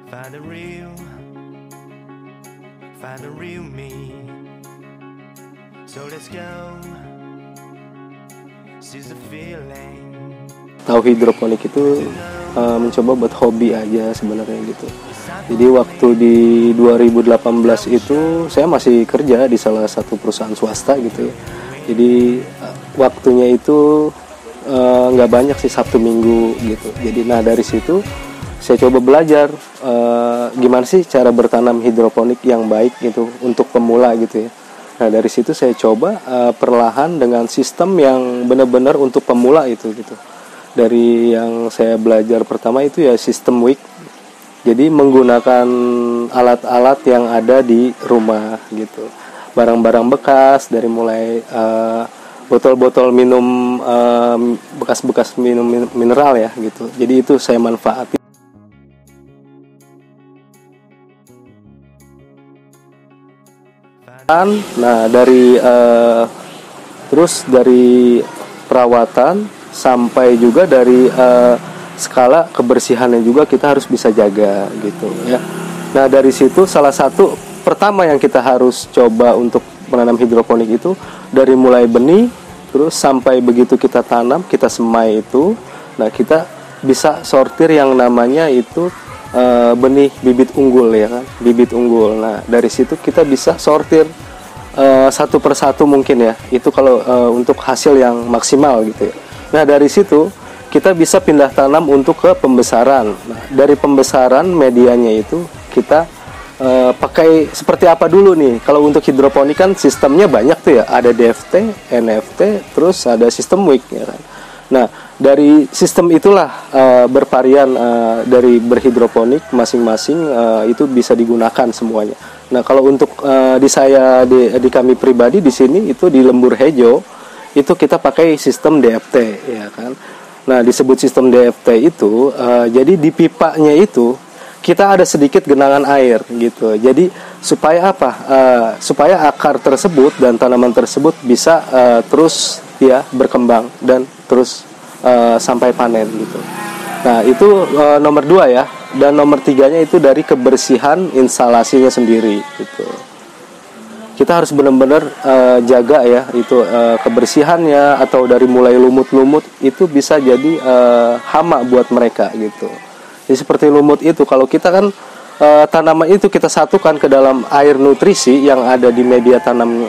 Find the real me. So let's go. Seize the feeling. Tahu hidroponik itu mencoba buat hobi aja sebenarnya gitu. Jadi waktu di 2018 itu saya masih kerja di salah satu perusahaan swasta gitu ya. Jadi waktunya itu nggak banyak sih, Sabtu Minggu gitu. Jadi dari situ saya coba belajar gimana sih cara bertanam hidroponik yang baik gitu untuk pemula gitu ya. Nah dari situ saya coba perlahan dengan sistem yang benar-benar untuk pemula itu gitu. Dari yang saya belajar pertama itu ya sistem wick. Jadi menggunakan alat-alat yang ada di rumah gitu. Barang-barang bekas dari mulai botol-botol minum bekas-bekas minum mineral ya gitu. Jadi itu saya manfaati. Nah terus dari perawatan sampai juga dari skala kebersihannya juga kita harus bisa jaga gitu ya. Nah dari situ salah satu pertama yang kita harus coba untuk menanam hidroponik itu dari mulai benih terus sampai begitu kita tanam, kita semai itu, nah kita bisa sortir yang namanya itu benih bibit unggul ya kan, bibit unggul. Nah dari situ kita bisa sortir satu persatu mungkin ya, itu kalau untuk hasil yang maksimal gitu ya. Nah dari situ kita bisa pindah tanam untuk ke pembesaran. Nah dari pembesaran medianya itu kita pakai seperti apa dulu nih. Kalau untuk hidroponik kan sistemnya banyak tuh ya, ada DFT, NFT, terus ada sistem wick ya kan. Nah dari sistem itulah bervarian dari berhidroponik masing-masing itu bisa digunakan semuanya. Nah kalau untuk di kami pribadi di sini itu di Lembur Hejo itu kita pakai sistem DFT ya kan. Nah disebut sistem DFT itu jadi di pipanya itu kita ada sedikit genangan air gitu. Jadi supaya apa? Supaya akar tersebut dan tanaman tersebut bisa terus ya berkembang dan terus sampai panen gitu. Nah itu nomor 2 ya. Dan nomor 3-nya itu dari kebersihan instalasinya sendiri gitu. Kita harus benar-benar jaga ya itu kebersihannya, atau dari mulai lumut-lumut itu bisa jadi hama buat mereka gitu. Jadi seperti lumut itu kalau kita kan tanaman itu kita satukan ke dalam air nutrisi yang ada di media tanam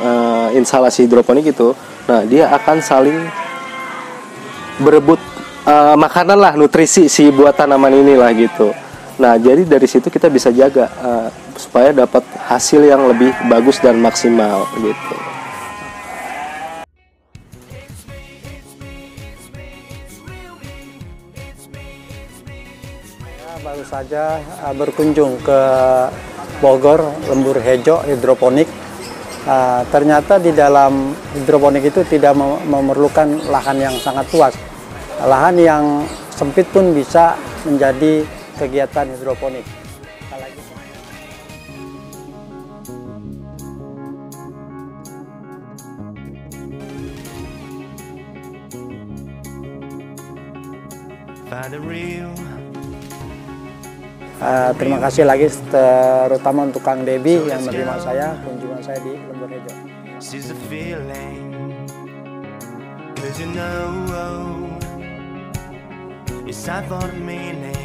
instalasi hidroponik itu, nah dia akan saling berebut makanan lah, nutrisi si buat tanaman inilah gitu. Nah jadi dari situ kita bisa jaga supaya dapat hasil yang lebih bagus dan maksimal gitu. Baru saja berkunjung ke Bogor, Lembur Hejo hidroponik. Ternyata di dalam hidroponik itu tidak memerlukan lahan yang sangat luas. Lahan yang sempit pun bisa menjadi kegiatan hidroponik. Terima kasih lagi terutama untuk Kang Debi yang menerima saya, kunjungan saya di Lembur Hejo. It's I thought meaning